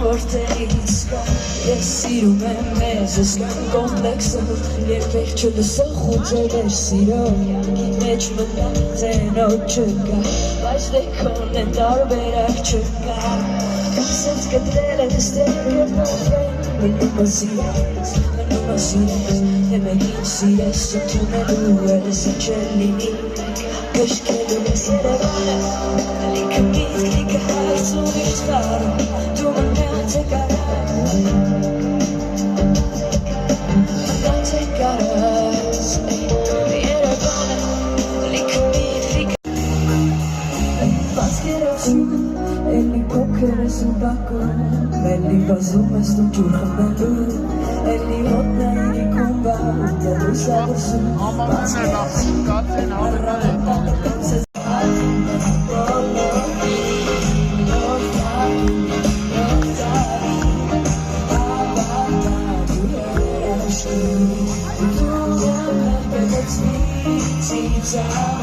Որտեղից կա, ես սիրում եմ մեզ, ես կան կոմպլեքսը, երբեք չլսող խուծել էր սիրո, յանքի մեջ մտածենոտ չկա, բայց դեքոն է տարբերակ չկա, կասեց կտրել է դստեր և նովեն, մնում է սիրես, թե մեկին սիրես, սոթունելու ես, չել լինի, կշկելու ես երևանը, լիքը միտք, լիքը հարցում իշխարում, դու մնաց է կարած, մնաց է կարած, երևանը, լիքը միտք, լիքը Բացկերացում, էլի փոքր ես ու բակում, էլի վազում ես դու ջուր խմբելու, էլի հոտնա իրիկում բա, ուտելու սաղսում, բացկերացում, It's